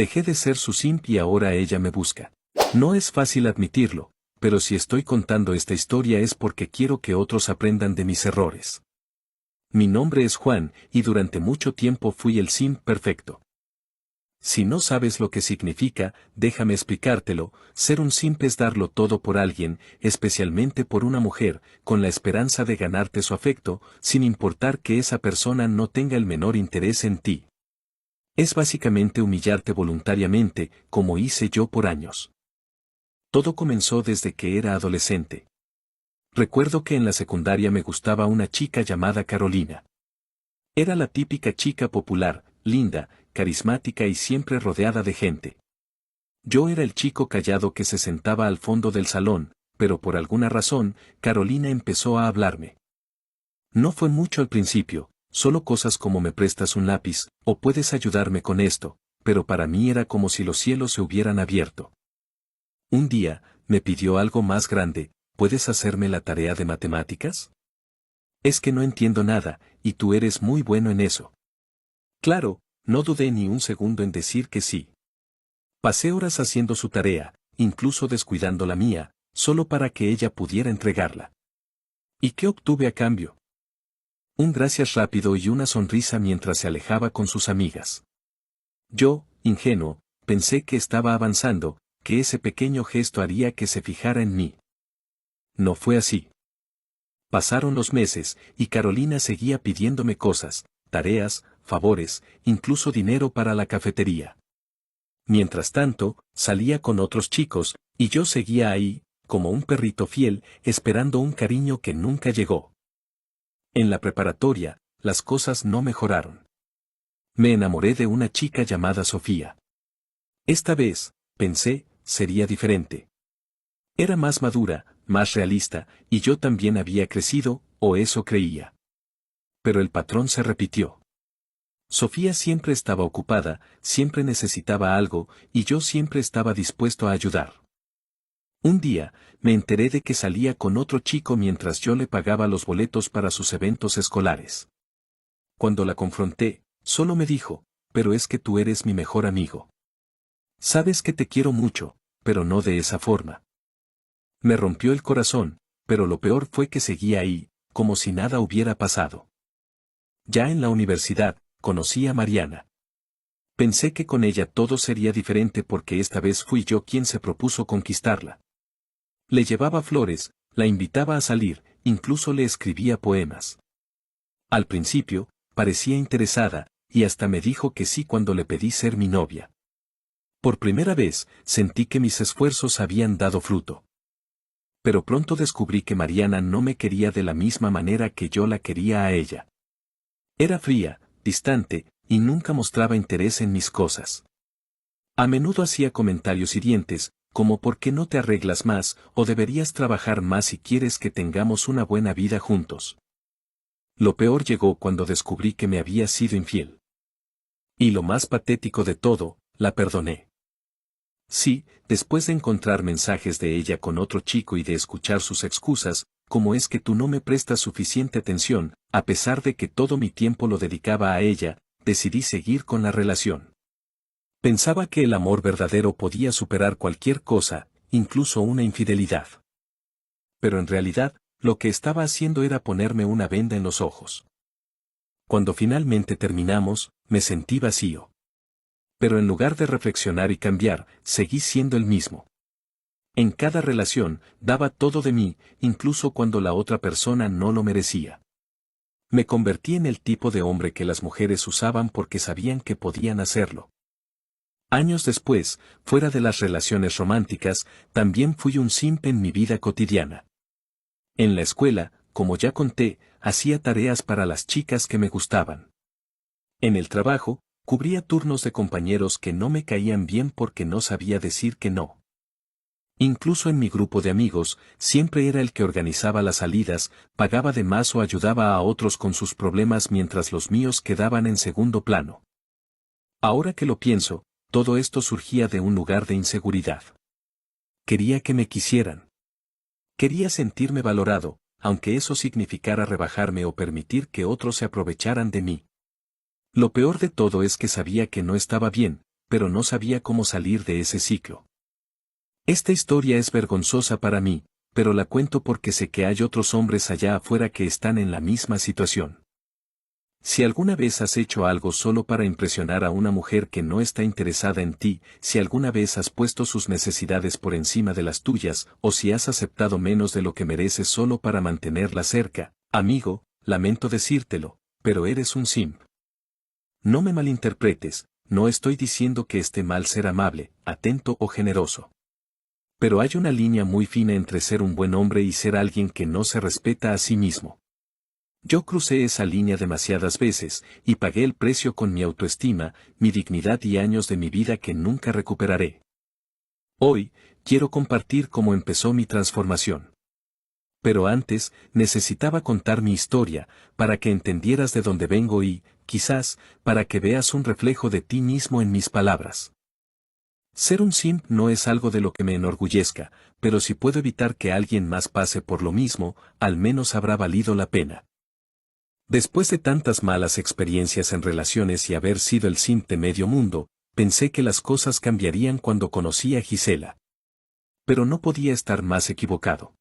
Dejé de ser su simp y ahora ella me busca. No es fácil admitirlo, pero si estoy contando esta historia es porque quiero que otros aprendan de mis errores. Mi nombre es Juan, y durante mucho tiempo fui el simp perfecto. Si no sabes lo que significa, déjame explicártelo. Ser un simp es darlo todo por alguien, especialmente por una mujer, con la esperanza de ganarte su afecto, sin importar que esa persona no tenga el menor interés en ti. Es básicamente humillarte voluntariamente, como hice yo por años. Todo comenzó desde que era adolescente. Recuerdo que en la secundaria me gustaba una chica llamada Carolina. Era la típica chica popular, linda, carismática y siempre rodeada de gente. Yo era el chico callado que se sentaba al fondo del salón, pero por alguna razón, Carolina empezó a hablarme. No fue mucho al principio, solo cosas como me prestas un lápiz, o puedes ayudarme con esto, pero para mí era como si los cielos se hubieran abierto. Un día, me pidió algo más grande: ¿puedes hacerme la tarea de matemáticas? Es que no entiendo nada, y tú eres muy bueno en eso. Claro, no dudé ni un segundo en decir que sí. Pasé horas haciendo su tarea, incluso descuidando la mía, solo para que ella pudiera entregarla. ¿Y qué obtuve a cambio? Un gracias rápido y una sonrisa mientras se alejaba con sus amigas. Yo, ingenuo, pensé que estaba avanzando, que ese pequeño gesto haría que se fijara en mí. No fue así. Pasaron los meses, y Carolina seguía pidiéndome cosas, tareas, favores, incluso dinero para la cafetería. Mientras tanto, salía con otros chicos, y yo seguía ahí, como un perrito fiel, esperando un cariño que nunca llegó. En la preparatoria, las cosas no mejoraron. Me enamoré de una chica llamada Sofía. Esta vez, pensé, sería diferente. Era más madura, más realista, y yo también había crecido, o eso creía. Pero el patrón se repitió. Sofía siempre estaba ocupada, siempre necesitaba algo, y yo siempre estaba dispuesto a ayudar. Un día, me enteré de que salía con otro chico mientras yo le pagaba los boletos para sus eventos escolares. Cuando la confronté, solo me dijo: pero es que tú eres mi mejor amigo. Sabes que te quiero mucho, pero no de esa forma. Me rompió el corazón, pero lo peor fue que seguía ahí, como si nada hubiera pasado. Ya en la universidad, conocí a Mariana. Pensé que con ella todo sería diferente porque esta vez fui yo quien se propuso conquistarla. Le llevaba flores, la invitaba a salir, incluso le escribía poemas. Al principio, parecía interesada, y hasta me dijo que sí cuando le pedí ser mi novia. Por primera vez, sentí que mis esfuerzos habían dado fruto. Pero pronto descubrí que Mariana no me quería de la misma manera que yo la quería a ella. Era fría, distante, y nunca mostraba interés en mis cosas. A menudo hacía comentarios hirientes, como ¿por qué no te arreglas más? O deberías trabajar más si quieres que tengamos una buena vida juntos. Lo peor llegó cuando descubrí que me había sido infiel. Y lo más patético de todo, la perdoné. Sí, después de encontrar mensajes de ella con otro chico y de escuchar sus excusas, como es que tú no me prestas suficiente atención, a pesar de que todo mi tiempo lo dedicaba a ella, decidí seguir con la relación. Pensaba que el amor verdadero podía superar cualquier cosa, incluso una infidelidad. Pero en realidad, lo que estaba haciendo era ponerme una venda en los ojos. Cuando finalmente terminamos, me sentí vacío. Pero en lugar de reflexionar y cambiar, seguí siendo el mismo. En cada relación, daba todo de mí, incluso cuando la otra persona no lo merecía. Me convertí en el tipo de hombre que las mujeres usaban porque sabían que podían hacerlo. Años después, fuera de las relaciones románticas, también fui un simp en mi vida cotidiana. En la escuela, como ya conté, hacía tareas para las chicas que me gustaban. En el trabajo, cubría turnos de compañeros que no me caían bien porque no sabía decir que no. Incluso en mi grupo de amigos, siempre era el que organizaba las salidas, pagaba de más o ayudaba a otros con sus problemas mientras los míos quedaban en segundo plano. Ahora que lo pienso, todo esto surgía de un lugar de inseguridad. Quería que me quisieran. Quería sentirme valorado, aunque eso significara rebajarme o permitir que otros se aprovecharan de mí. Lo peor de todo es que sabía que no estaba bien, pero no sabía cómo salir de ese ciclo. Esta historia es vergonzosa para mí, pero la cuento porque sé que hay otros hombres allá afuera que están en la misma situación. Si alguna vez has hecho algo solo para impresionar a una mujer que no está interesada en ti, si alguna vez has puesto sus necesidades por encima de las tuyas, o si has aceptado menos de lo que mereces solo para mantenerla cerca, amigo, lamento decírtelo, pero eres un simp. No me malinterpretes, no estoy diciendo que esté mal ser amable, atento o generoso. Pero hay una línea muy fina entre ser un buen hombre y ser alguien que no se respeta a sí mismo. Yo crucé esa línea demasiadas veces, y pagué el precio con mi autoestima, mi dignidad y años de mi vida que nunca recuperaré. Hoy, quiero compartir cómo empezó mi transformación. Pero antes, necesitaba contar mi historia, para que entendieras de dónde vengo y, quizás, para que veas un reflejo de ti mismo en mis palabras. Ser un simp no es algo de lo que me enorgullezca, pero si puedo evitar que alguien más pase por lo mismo, al menos habrá valido la pena. Después de tantas malas experiencias en relaciones y haber sido el simp de medio mundo, pensé que las cosas cambiarían cuando conocí a Gisela. Pero no podía estar más equivocado.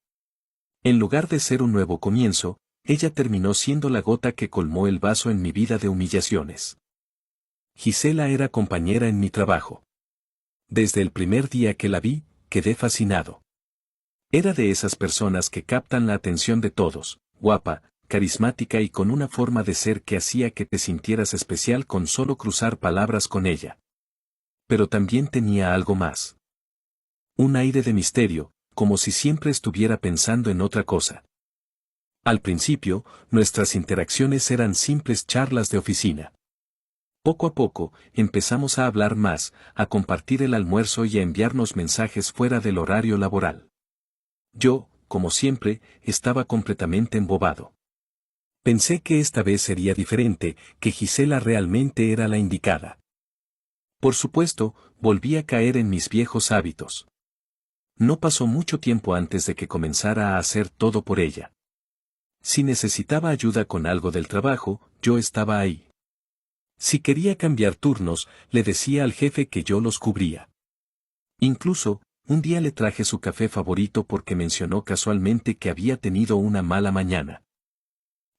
En lugar de ser un nuevo comienzo, ella terminó siendo la gota que colmó el vaso en mi vida de humillaciones. Gisela era compañera en mi trabajo. Desde el primer día que la vi, quedé fascinado. Era de esas personas que captan la atención de todos, guapa, carismática y con una forma de ser que hacía que te sintieras especial con solo cruzar palabras con ella. Pero también tenía algo más. Un aire de misterio, como si siempre estuviera pensando en otra cosa. Al principio, nuestras interacciones eran simples charlas de oficina. Poco a poco, empezamos a hablar más, a compartir el almuerzo y a enviarnos mensajes fuera del horario laboral. Yo, como siempre, estaba completamente embobado. Pensé que esta vez sería diferente, que Gisela realmente era la indicada. Por supuesto, volví a caer en mis viejos hábitos. No pasó mucho tiempo antes de que comenzara a hacer todo por ella. Si necesitaba ayuda con algo del trabajo, yo estaba ahí. Si quería cambiar turnos, le decía al jefe que yo los cubría. Incluso, un día le traje su café favorito porque mencionó casualmente que había tenido una mala mañana.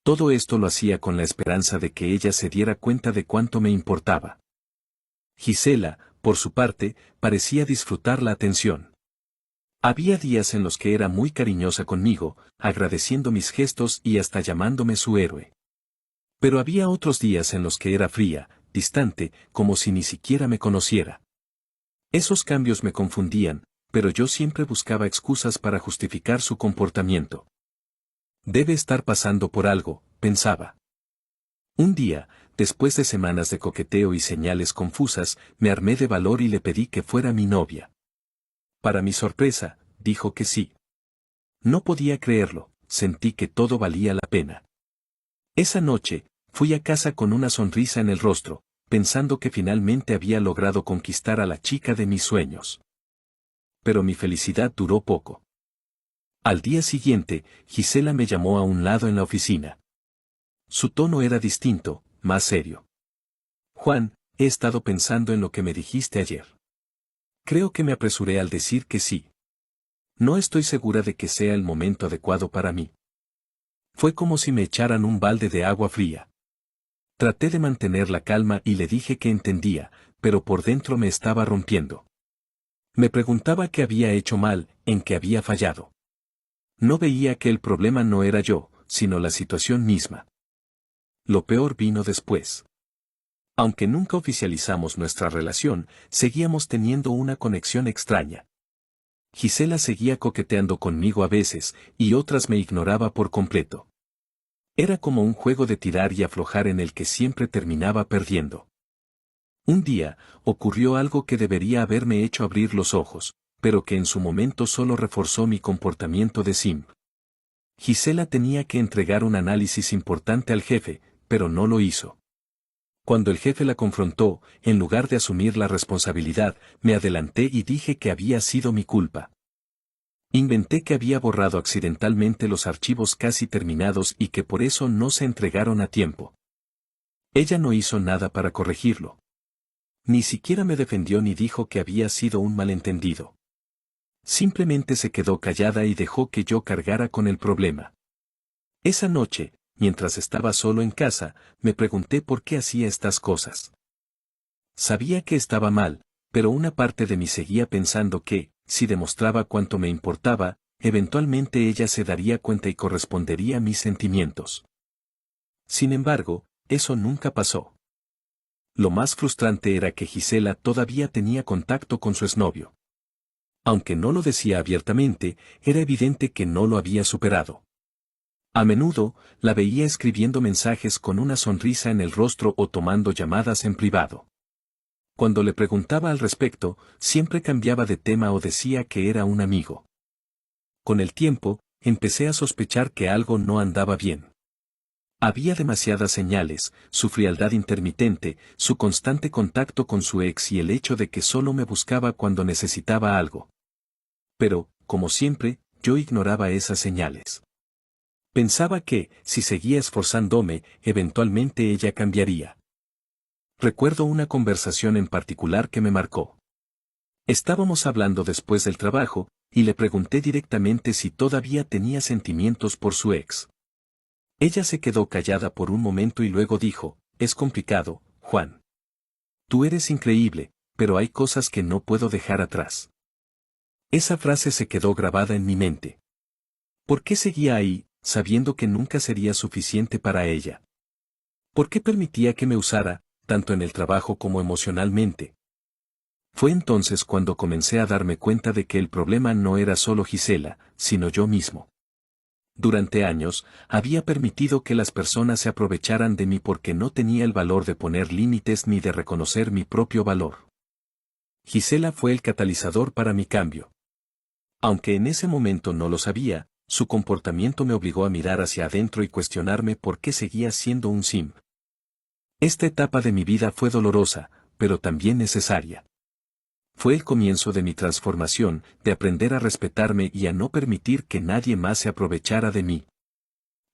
Todo esto lo hacía con la esperanza de que ella se diera cuenta de cuánto me importaba. Gisela, por su parte, parecía disfrutar la atención. Había días en los que era muy cariñosa conmigo, agradeciendo mis gestos y hasta llamándome su héroe. Pero había otros días en los que era fría, distante, como si ni siquiera me conociera. Esos cambios me confundían, pero yo siempre buscaba excusas para justificar su comportamiento. Debe estar pasando por algo, pensaba. Un día, después de semanas de coqueteo y señales confusas, me armé de valor y le pedí que fuera mi novia. Para mi sorpresa, dijo que sí. No podía creerlo, sentí que todo valía la pena. Esa noche, fui a casa con una sonrisa en el rostro, pensando que finalmente había logrado conquistar a la chica de mis sueños. Pero mi felicidad duró poco. Al día siguiente, Gisela me llamó a un lado en la oficina. Su tono era distinto, más serio. Juan, he estado pensando en lo que me dijiste ayer. Creo que me apresuré al decir que sí. No estoy segura de que sea el momento adecuado para mí. Fue como si me echaran un balde de agua fría. Traté de mantener la calma y le dije que entendía, pero por dentro me estaba rompiendo. Me preguntaba qué había hecho mal, en qué había fallado. No veía que el problema no era yo, sino la situación misma. Lo peor vino después. Aunque nunca oficializamos nuestra relación, seguíamos teniendo una conexión extraña. Gisela seguía coqueteando conmigo a veces, y otras me ignoraba por completo. Era como un juego de tirar y aflojar en el que siempre terminaba perdiendo. Un día, ocurrió algo que debería haberme hecho abrir los ojos, pero que en su momento solo reforzó mi comportamiento de simp. Gisela tenía que entregar un análisis importante al jefe, pero no lo hizo. Cuando el jefe la confrontó, en lugar de asumir la responsabilidad, me adelanté y dije que había sido mi culpa. Inventé que había borrado accidentalmente los archivos casi terminados y que por eso no se entregaron a tiempo. Ella no hizo nada para corregirlo. Ni siquiera me defendió ni dijo que había sido un malentendido. Simplemente se quedó callada y dejó que yo cargara con el problema. Esa noche, mientras estaba solo en casa, me pregunté por qué hacía estas cosas. Sabía que estaba mal, pero una parte de mí seguía pensando que, si demostraba cuánto me importaba, eventualmente ella se daría cuenta y correspondería a mis sentimientos. Sin embargo, eso nunca pasó. Lo más frustrante era que Gisela todavía tenía contacto con su exnovio. Aunque no lo decía abiertamente, era evidente que no lo había superado. A menudo, la veía escribiendo mensajes con una sonrisa en el rostro o tomando llamadas en privado. Cuando le preguntaba al respecto, siempre cambiaba de tema o decía que era un amigo. Con el tiempo, empecé a sospechar que algo no andaba bien. Había demasiadas señales, su frialdad intermitente, su constante contacto con su ex y el hecho de que solo me buscaba cuando necesitaba algo. Pero, como siempre, yo ignoraba esas señales. Pensaba que, si seguía esforzándome, eventualmente ella cambiaría. Recuerdo una conversación en particular que me marcó. Estábamos hablando después del trabajo, y le pregunté directamente si todavía tenía sentimientos por su ex. Ella se quedó callada por un momento y luego dijo, es complicado, Juan. Tú eres increíble, pero hay cosas que no puedo dejar atrás. Esa frase se quedó grabada en mi mente. ¿Por qué seguía ahí, sabiendo que nunca sería suficiente para ella? ¿Por qué permitía que me usara, tanto en el trabajo como emocionalmente? Fue entonces cuando comencé a darme cuenta de que el problema no era solo Gisela, sino yo mismo. Durante años, había permitido que las personas se aprovecharan de mí porque no tenía el valor de poner límites ni de reconocer mi propio valor. Gisela fue el catalizador para mi cambio. Aunque en ese momento no lo sabía, su comportamiento me obligó a mirar hacia adentro y cuestionarme por qué seguía siendo un simp. Esta etapa de mi vida fue dolorosa, pero también necesaria. Fue el comienzo de mi transformación, de aprender a respetarme y a no permitir que nadie más se aprovechara de mí.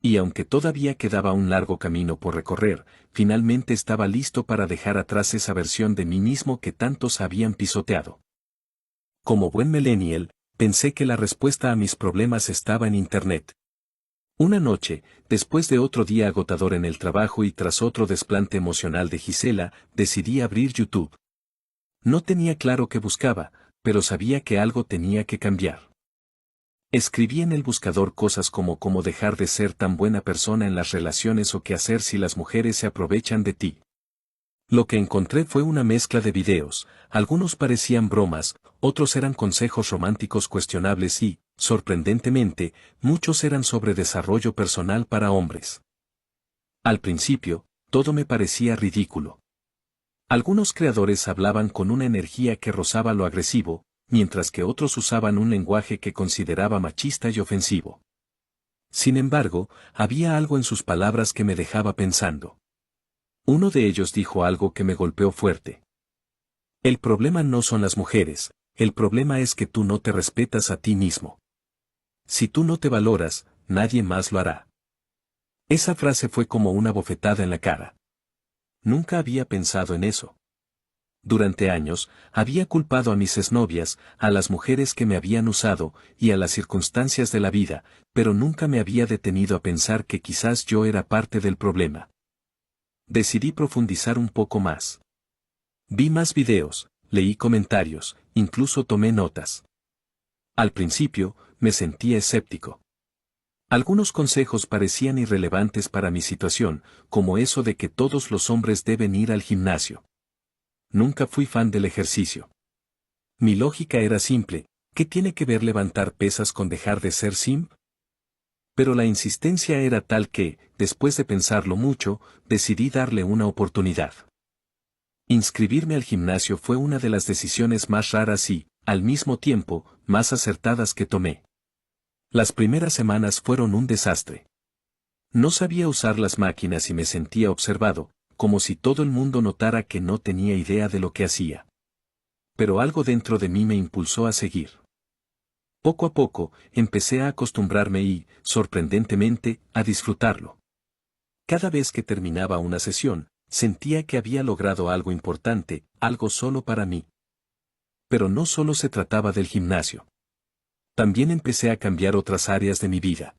Y aunque todavía quedaba un largo camino por recorrer, finalmente estaba listo para dejar atrás esa versión de mí mismo que tantos habían pisoteado. Como buen millennial, pensé que la respuesta a mis problemas estaba en Internet. Una noche, después de otro día agotador en el trabajo y tras otro desplante emocional de Gisela, decidí abrir YouTube. No tenía claro qué buscaba, pero sabía que algo tenía que cambiar. Escribí en el buscador cosas como cómo dejar de ser tan buena persona en las relaciones o qué hacer si las mujeres se aprovechan de ti. Lo que encontré fue una mezcla de videos, algunos parecían bromas, otros eran consejos románticos cuestionables y, sorprendentemente, muchos eran sobre desarrollo personal para hombres. Al principio, todo me parecía ridículo. Algunos creadores hablaban con una energía que rozaba lo agresivo, mientras que otros usaban un lenguaje que consideraba machista y ofensivo. Sin embargo, había algo en sus palabras que me dejaba pensando. Uno de ellos dijo algo que me golpeó fuerte. El problema no son las mujeres, el problema es que tú no te respetas a ti mismo. Si tú no te valoras, nadie más lo hará. Esa frase fue como una bofetada en la cara. Nunca había pensado en eso. Durante años, había culpado a mis exnovias, a las mujeres que me habían usado, y a las circunstancias de la vida, pero nunca me había detenido a pensar que quizás yo era parte del problema. Decidí profundizar un poco más. Vi más videos, leí comentarios, incluso tomé notas. Al principio, me sentía escéptico. Algunos consejos parecían irrelevantes para mi situación, como eso de que todos los hombres deben ir al gimnasio. Nunca fui fan del ejercicio. Mi lógica era simple, ¿qué tiene que ver levantar pesas con dejar de ser simp? Pero la insistencia era tal que, después de pensarlo mucho, decidí darle una oportunidad. Inscribirme al gimnasio fue una de las decisiones más raras y, al mismo tiempo, más acertadas que tomé. Las primeras semanas fueron un desastre. No sabía usar las máquinas y me sentía observado, como si todo el mundo notara que no tenía idea de lo que hacía. Pero algo dentro de mí me impulsó a seguir. Poco a poco, empecé a acostumbrarme y, sorprendentemente, a disfrutarlo. Cada vez que terminaba una sesión, sentía que había logrado algo importante, algo solo para mí. Pero no solo se trataba del gimnasio. También empecé a cambiar otras áreas de mi vida.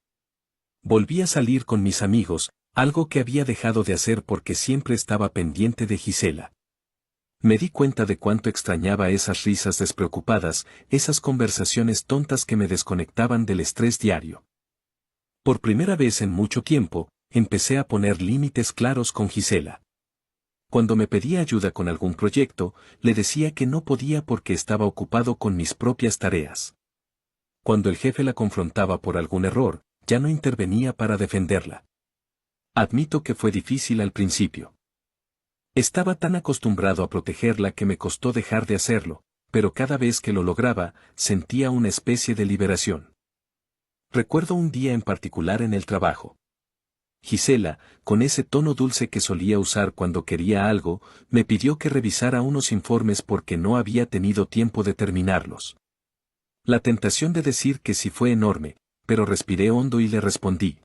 Volví a salir con mis amigos, algo que había dejado de hacer porque siempre estaba pendiente de Gisela. Me di cuenta de cuánto extrañaba esas risas despreocupadas, esas conversaciones tontas que me desconectaban del estrés diario. Por primera vez en mucho tiempo, empecé a poner límites claros con Gisela. Cuando me pedía ayuda con algún proyecto, le decía que no podía porque estaba ocupado con mis propias tareas. Cuando el jefe la confrontaba por algún error, ya no intervenía para defenderla. Admito que fue difícil al principio. Estaba tan acostumbrado a protegerla que me costó dejar de hacerlo, pero cada vez que lo lograba, sentía una especie de liberación. Recuerdo un día en particular en el trabajo. Gisela, con ese tono dulce que solía usar cuando quería algo, me pidió que revisara unos informes porque no había tenido tiempo de terminarlos. La tentación de decir que sí fue enorme, pero respiré hondo y le respondí.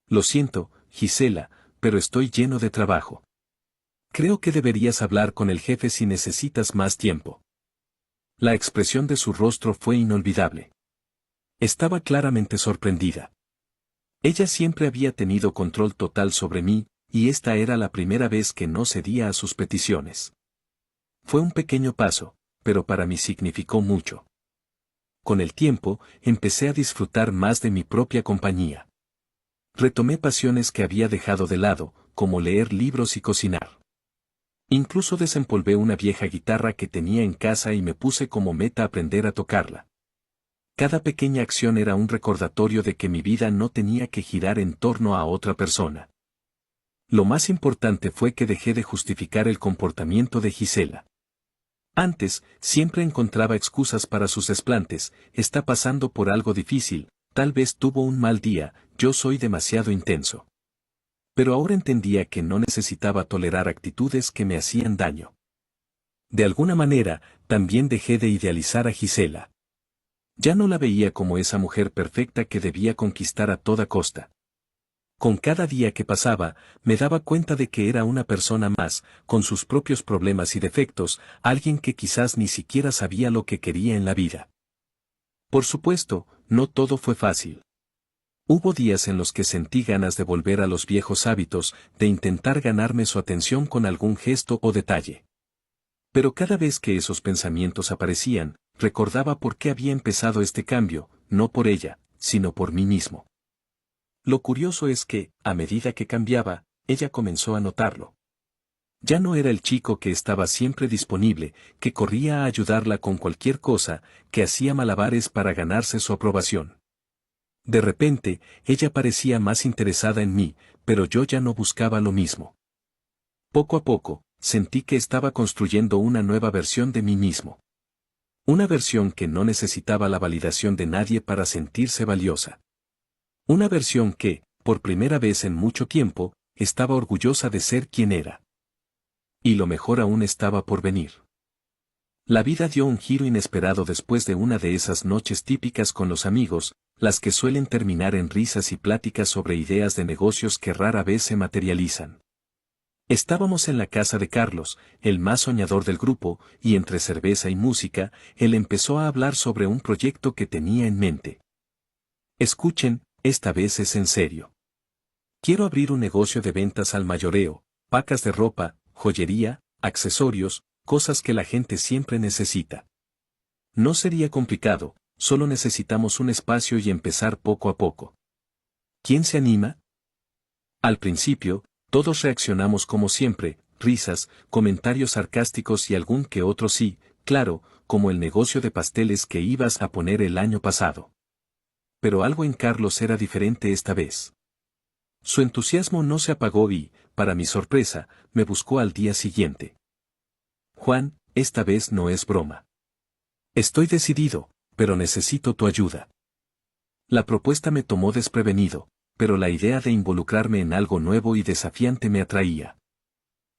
Lo siento, Gisela, pero estoy lleno de trabajo. Creo que deberías hablar con el jefe si necesitas más tiempo. La expresión de su rostro fue inolvidable. Estaba claramente sorprendida. Ella siempre había tenido control total sobre mí, y esta era la primera vez que no cedía a sus peticiones. Fue un pequeño paso, pero para mí significó mucho. Con el tiempo, empecé a disfrutar más de mi propia compañía. Retomé pasiones que había dejado de lado, como leer libros y cocinar. Incluso desempolvé una vieja guitarra que tenía en casa y me puse como meta aprender a tocarla. Cada pequeña acción era un recordatorio de que mi vida no tenía que girar en torno a otra persona. Lo más importante fue que dejé de justificar el comportamiento de Gisela. Antes, siempre encontraba excusas para sus desplantes, está pasando por algo difícil, tal vez tuvo un mal día, yo soy demasiado intenso. Pero ahora entendía que no necesitaba tolerar actitudes que me hacían daño. De alguna manera, también dejé de idealizar a Gisela. Ya no la veía como esa mujer perfecta que debía conquistar a toda costa. Con cada día que pasaba, me daba cuenta de que era una persona más, con sus propios problemas y defectos, alguien que quizás ni siquiera sabía lo que quería en la vida. Por supuesto, no todo fue fácil. Hubo días en los que sentí ganas de volver a los viejos hábitos, de intentar ganarme su atención con algún gesto o detalle. Pero cada vez que esos pensamientos aparecían, recordaba por qué había empezado este cambio, no por ella, sino por mí mismo. Lo curioso es que, a medida que cambiaba, ella comenzó a notarlo. Ya no era el chico que estaba siempre disponible, que corría a ayudarla con cualquier cosa, que hacía malabares para ganarse su aprobación. De repente, ella parecía más interesada en mí, pero yo ya no buscaba lo mismo. Poco a poco, sentí que estaba construyendo una nueva versión de mí mismo. Una versión que no necesitaba la validación de nadie para sentirse valiosa. Una versión que, por primera vez en mucho tiempo, estaba orgullosa de ser quien era. Y lo mejor aún estaba por venir. La vida dio un giro inesperado después de una de esas noches típicas con los amigos, las que suelen terminar en risas y pláticas sobre ideas de negocios que rara vez se materializan. Estábamos en la casa de Carlos, el más soñador del grupo, y entre cerveza y música, él empezó a hablar sobre un proyecto que tenía en mente. Escuchen, esta vez es en serio. Quiero abrir un negocio de ventas al mayoreo, pacas de ropa, joyería, accesorios, cosas que la gente siempre necesita. No sería complicado, solo necesitamos un espacio y empezar poco a poco. ¿Quién se anima? Al principio, todos reaccionamos como siempre, risas, comentarios sarcásticos y algún que otro sí, claro, como el negocio de pasteles que ibas a poner el año pasado. Pero algo en Carlos era diferente esta vez. Su entusiasmo no se apagó y, para mi sorpresa, me buscó al día siguiente. Juan, esta vez no es broma. Estoy decidido, pero necesito tu ayuda. La propuesta me tomó desprevenido, pero la idea de involucrarme en algo nuevo y desafiante me atraía.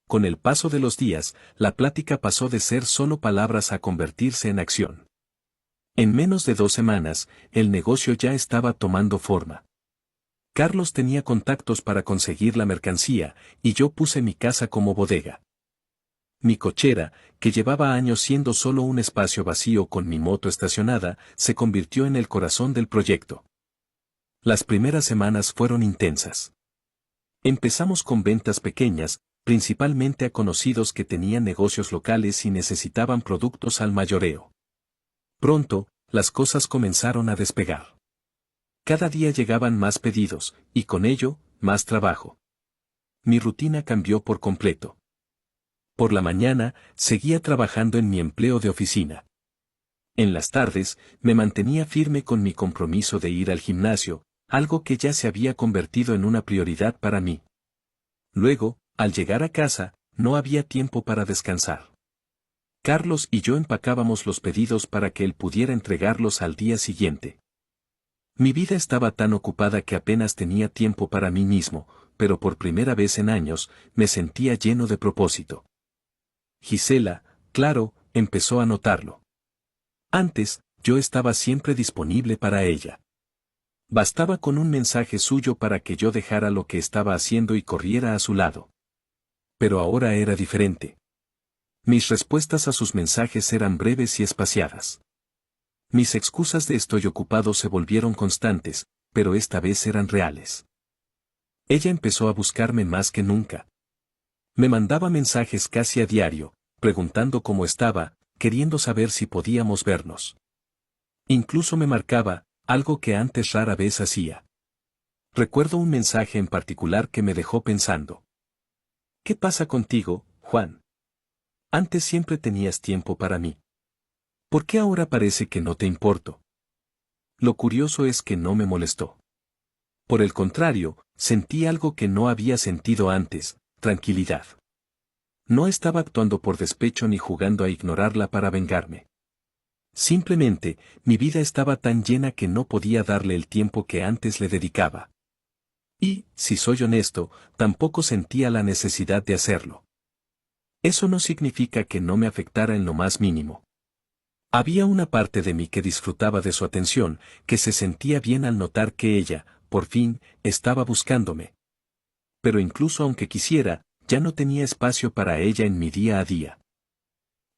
Con el paso de los días, la plática pasó de ser solo palabras a convertirse en acción. En menos de 2 semanas, el negocio ya estaba tomando forma. Carlos tenía contactos para conseguir la mercancía, y yo puse mi casa como bodega. Mi cochera, que llevaba años siendo solo un espacio vacío con mi moto estacionada, se convirtió en el corazón del proyecto. Las primeras semanas fueron intensas. Empezamos con ventas pequeñas, principalmente a conocidos que tenían negocios locales y necesitaban productos al mayoreo. Pronto, las cosas comenzaron a despegar. Cada día llegaban más pedidos, y con ello, más trabajo. Mi rutina cambió por completo. Por la mañana, seguía trabajando en mi empleo de oficina. En las tardes, me mantenía firme con mi compromiso de ir al gimnasio, algo que ya se había convertido en una prioridad para mí. Luego, al llegar a casa, no había tiempo para descansar. Carlos y yo empacábamos los pedidos para que él pudiera entregarlos al día siguiente. Mi vida estaba tan ocupada que apenas tenía tiempo para mí mismo, pero por primera vez en años, me sentía lleno de propósito. Gisela, claro, empezó a notarlo. Antes, yo estaba siempre disponible para ella. Bastaba con un mensaje suyo para que yo dejara lo que estaba haciendo y corriera a su lado. Pero ahora era diferente. Mis respuestas a sus mensajes eran breves y espaciadas. Mis excusas de estoy ocupado se volvieron constantes, pero esta vez eran reales. Ella empezó a buscarme más que nunca. Me mandaba mensajes casi a diario, preguntando cómo estaba, queriendo saber si podíamos vernos. Incluso me marcaba, algo que antes rara vez hacía. Recuerdo un mensaje en particular que me dejó pensando. ¿Qué pasa contigo, Juan? Antes siempre tenías tiempo para mí. ¿Por qué ahora parece que no te importo? Lo curioso es que no me molestó. Por el contrario, sentí algo que no había sentido antes, tranquilidad. No estaba actuando por despecho ni jugando a ignorarla para vengarme. Simplemente, mi vida estaba tan llena que no podía darle el tiempo que antes le dedicaba. Y, si soy honesto, tampoco sentía la necesidad de hacerlo. Eso no significa que no me afectara en lo más mínimo. Había una parte de mí que disfrutaba de su atención, que se sentía bien al notar que ella, por fin, estaba buscándome. Pero incluso aunque quisiera, ya no tenía espacio para ella en mi día a día.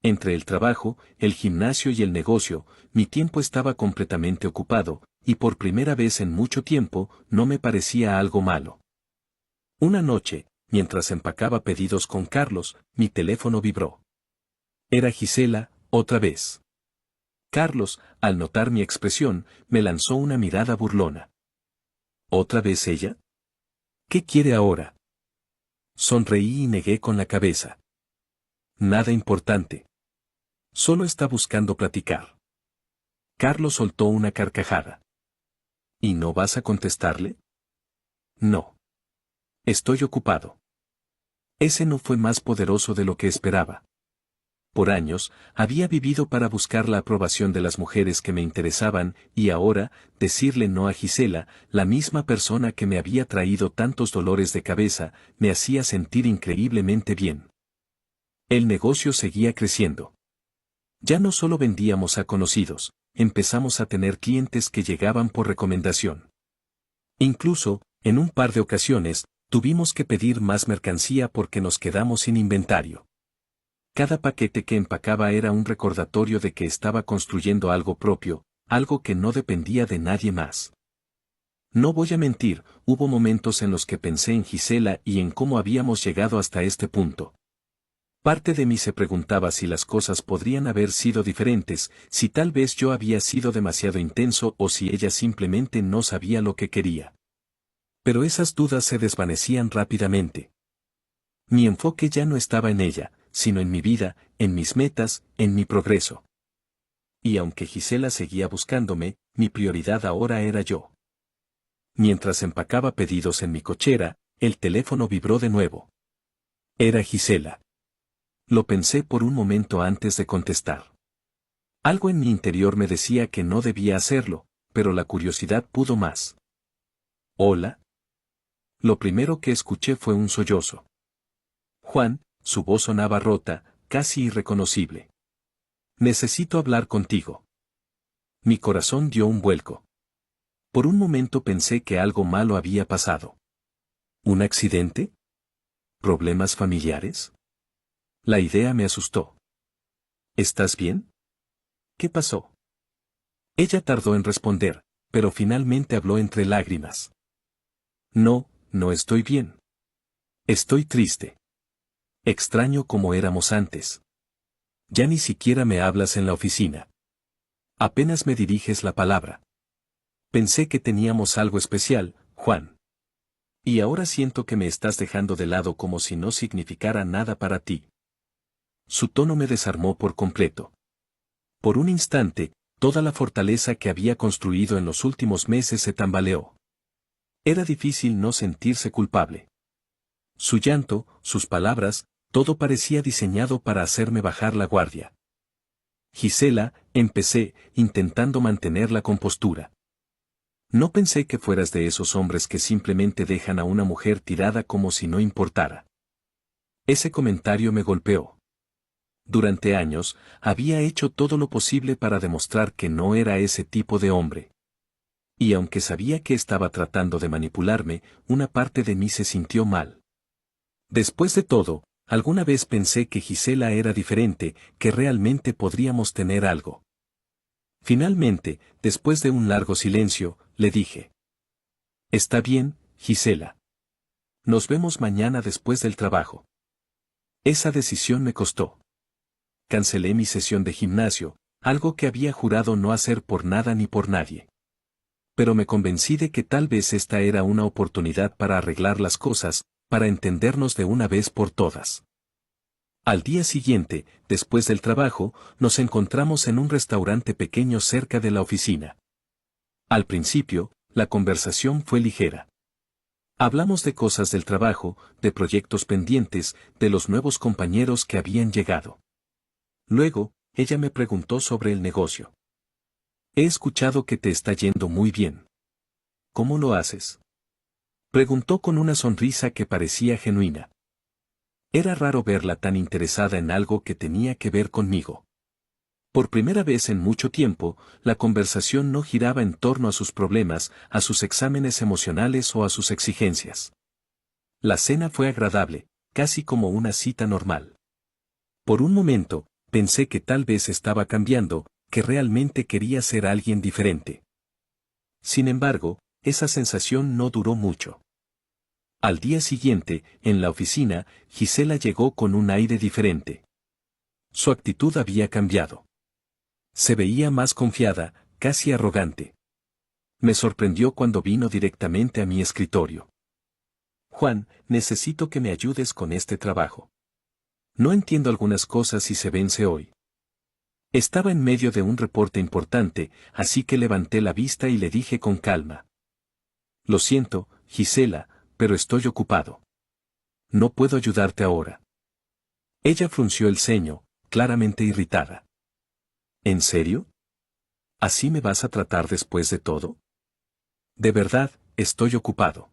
Entre el trabajo, el gimnasio y el negocio, mi tiempo estaba completamente ocupado, y por primera vez en mucho tiempo, no me parecía algo malo. Una noche, mientras empacaba pedidos con Carlos, mi teléfono vibró. Era Gisela, otra vez. Carlos, al notar mi expresión, me lanzó una mirada burlona. ¿Otra vez ella? ¿Qué quiere ahora? Sonreí y negué con la cabeza. Nada importante. Solo está buscando platicar. Carlos soltó una carcajada. ¿Y no vas a contestarle? No. Estoy ocupado. Ese no fue más poderoso de lo que esperaba. Por años, había vivido para buscar la aprobación de las mujeres que me interesaban, y ahora, decirle no a Gisela, la misma persona que me había traído tantos dolores de cabeza, me hacía sentir increíblemente bien. El negocio seguía creciendo. Ya no solo vendíamos a conocidos, empezamos a tener clientes que llegaban por recomendación. Incluso, en un par de ocasiones, tuvimos que pedir más mercancía porque nos quedamos sin inventario. Cada paquete que empacaba era un recordatorio de que estaba construyendo algo propio, algo que no dependía de nadie más. No voy a mentir, hubo momentos en los que pensé en Gisela y en cómo habíamos llegado hasta este punto. Parte de mí se preguntaba si las cosas podrían haber sido diferentes, si tal vez yo había sido demasiado intenso o si ella simplemente no sabía lo que quería. Pero esas dudas se desvanecían rápidamente. Mi enfoque ya no estaba en ella, sino en mi vida, en mis metas, en mi progreso. Y aunque Gisela seguía buscándome, mi prioridad ahora era yo. Mientras empacaba pedidos en mi cochera, el teléfono vibró de nuevo. Era Gisela. Lo pensé por un momento antes de contestar. Algo en mi interior me decía que no debía hacerlo, pero la curiosidad pudo más. ¿Hola? Lo primero que escuché fue un sollozo. Juan, su voz sonaba rota, casi irreconocible. Necesito hablar contigo. Mi corazón dio un vuelco. Por un momento pensé que algo malo había pasado. ¿Un accidente? ¿Problemas familiares? La idea me asustó. ¿Estás bien? ¿Qué pasó? Ella tardó en responder, pero finalmente habló entre lágrimas. No, no estoy bien. Estoy triste. Extraño como éramos antes. Ya ni siquiera me hablas en la oficina. Apenas me diriges la palabra. Pensé que teníamos algo especial, Juan. Y ahora siento que me estás dejando de lado como si no significara nada para ti. Su tono me desarmó por completo. Por un instante, toda la fortaleza que había construido en los últimos meses se tambaleó. Era difícil no sentirse culpable. Su llanto, sus palabras, todo parecía diseñado para hacerme bajar la guardia. Gisela, empecé, intentando mantener la compostura. No pensé que fueras de esos hombres que simplemente dejan a una mujer tirada como si no importara. Ese comentario me golpeó. Durante años, había hecho todo lo posible para demostrar que no era ese tipo de hombre. Y aunque sabía que estaba tratando de manipularme, una parte de mí se sintió mal. Después de todo, alguna vez pensé que Gisela era diferente, que realmente podríamos tener algo. Finalmente, después de un largo silencio, le dije. Está bien, Gisela. Nos vemos mañana después del trabajo. Esa decisión me costó. Cancelé mi sesión de gimnasio, algo que había jurado no hacer por nada ni por nadie. Pero me convencí de que tal vez esta era una oportunidad para arreglar las cosas, para entendernos de una vez por todas. Al día siguiente, después del trabajo, nos encontramos en un restaurante pequeño cerca de la oficina. Al principio, la conversación fue ligera. Hablamos de cosas del trabajo, de proyectos pendientes, de los nuevos compañeros que habían llegado. Luego, ella me preguntó sobre el negocio. He escuchado que te está yendo muy bien. ¿Cómo lo haces? Preguntó con una sonrisa que parecía genuina. Era raro verla tan interesada en algo que tenía que ver conmigo. Por primera vez en mucho tiempo, la conversación no giraba en torno a sus problemas, a sus exámenes emocionales o a sus exigencias. La cena fue agradable, casi como una cita normal. Por un momento, pensé que tal vez estaba cambiando, que realmente quería ser alguien diferente. Sin embargo, esa sensación no duró mucho. Al día siguiente, en la oficina, Gisela llegó con un aire diferente. Su actitud había cambiado. Se veía más confiada, casi arrogante. Me sorprendió cuando vino directamente a mi escritorio. Juan, necesito que me ayudes con este trabajo. No entiendo algunas cosas y se vence hoy. Estaba en medio de un reporte importante, así que levanté la vista y le dije con calma. Lo siento, Gisela, pero estoy ocupado. No puedo ayudarte ahora. Ella frunció el ceño, claramente irritada. ¿En serio? ¿Así me vas a tratar después de todo? De verdad, estoy ocupado.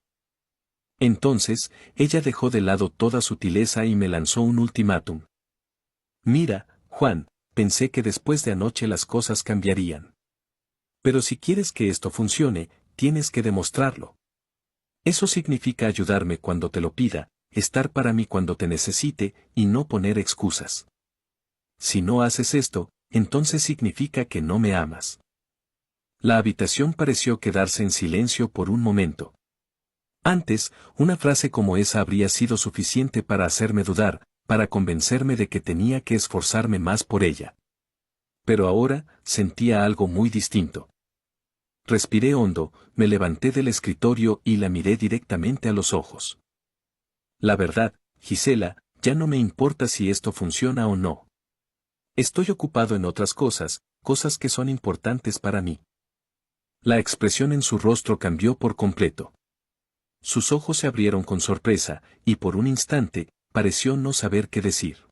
Entonces, ella dejó de lado toda sutileza y me lanzó un ultimátum. Mira, Juan, pensé que después de anoche las cosas cambiarían. Pero si quieres que esto funcione, tienes que demostrarlo. Eso significa ayudarme cuando te lo pida, estar para mí cuando te necesite, y no poner excusas. Si no haces esto, entonces significa que no me amas. La habitación pareció quedarse en silencio por un momento. Antes, una frase como esa habría sido suficiente para hacerme dudar, para convencerme de que tenía que esforzarme más por ella. Pero ahora, sentía algo muy distinto. Respiré hondo, me levanté del escritorio y la miré directamente a los ojos. La verdad, Gisela, ya no me importa si esto funciona o no. Estoy ocupado en otras cosas, cosas que son importantes para mí. La expresión en su rostro cambió por completo. Sus ojos se abrieron con sorpresa, y por un instante, pareció no saber qué decir.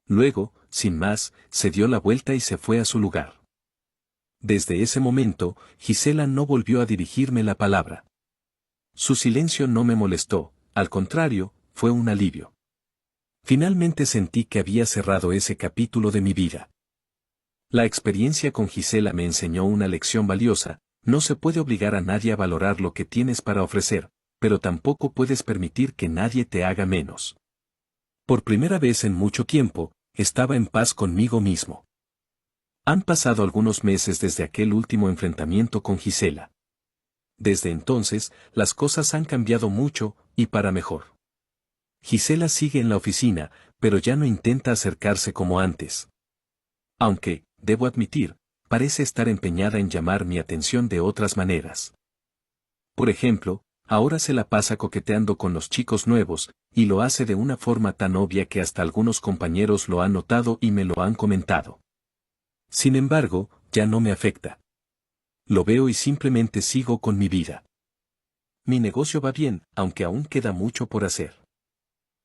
Luego, sin más, se dio la vuelta y se fue a su lugar. Desde ese momento, Gisela no volvió a dirigirme la palabra. Su silencio no me molestó, al contrario, fue un alivio. Finalmente sentí que había cerrado ese capítulo de mi vida. La experiencia con Gisela me enseñó una lección valiosa: No se puede obligar a nadie a valorar lo que tienes para ofrecer, pero tampoco puedes permitir que nadie te haga menos. Por primera vez en mucho tiempo, estaba en paz conmigo mismo. Han pasado algunos meses desde aquel último enfrentamiento con Gisela. Desde entonces, las cosas han cambiado mucho, y para mejor. Gisela sigue en la oficina, pero ya no intenta acercarse como antes. Aunque, debo admitir, parece estar empeñada en llamar mi atención de otras maneras. Por ejemplo, ahora se la pasa coqueteando con los chicos nuevos, y lo hace de una forma tan obvia que hasta algunos compañeros lo han notado y me lo han comentado. Sin embargo, ya no me afecta. Lo veo y simplemente sigo con mi vida. Mi negocio va bien, aunque aún queda mucho por hacer.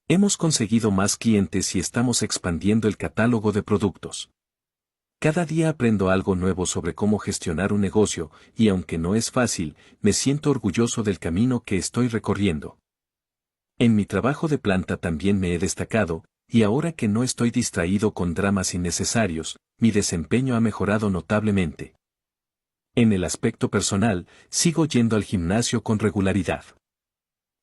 Hemos conseguido más clientes y estamos expandiendo el catálogo de productos. Cada día aprendo algo nuevo sobre cómo gestionar un negocio, y aunque no es fácil, me siento orgulloso del camino que estoy recorriendo. En mi trabajo de planta también me he destacado, y ahora que no estoy distraído con dramas innecesarios, mi desempeño ha mejorado notablemente. En el aspecto personal, sigo yendo al gimnasio con regularidad.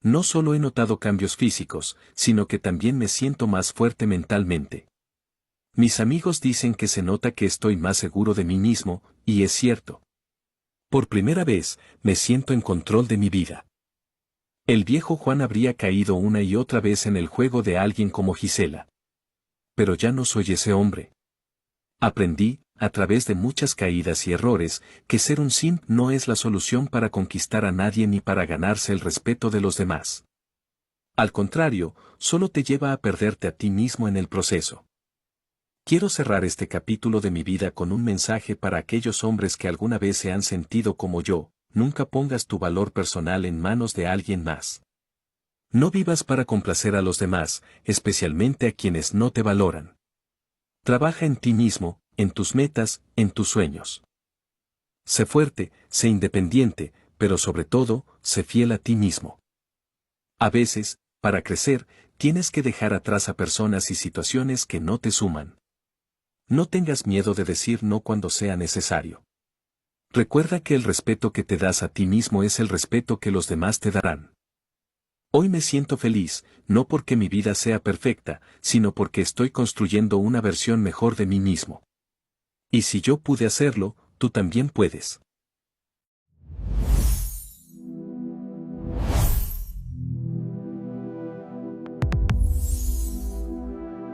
No solo he notado cambios físicos, sino que también me siento más fuerte mentalmente. Mis amigos dicen que se nota que estoy más seguro de mí mismo, y es cierto. Por primera vez, me siento en control de mi vida. El viejo Juan habría caído una y otra vez en el juego de alguien como Gisela. Pero ya no soy ese hombre. Aprendí, a través de muchas caídas y errores, que ser un simp no es la solución para conquistar a nadie ni para ganarse el respeto de los demás. Al contrario, solo te lleva a perderte a ti mismo en el proceso. Quiero cerrar este capítulo de mi vida con un mensaje para aquellos hombres que alguna vez se han sentido como yo: nunca pongas tu valor personal en manos de alguien más. No vivas para complacer a los demás, especialmente a quienes no te valoran. Trabaja en ti mismo, en tus metas, en tus sueños. Sé fuerte, sé independiente, pero sobre todo, sé fiel a ti mismo. A veces, para crecer, tienes que dejar atrás a personas y situaciones que no te suman. No tengas miedo de decir no cuando sea necesario. Recuerda que el respeto que te das a ti mismo es el respeto que los demás te darán. Hoy me siento feliz, no porque mi vida sea perfecta, sino porque estoy construyendo una versión mejor de mí mismo. Y si yo pude hacerlo, tú también puedes.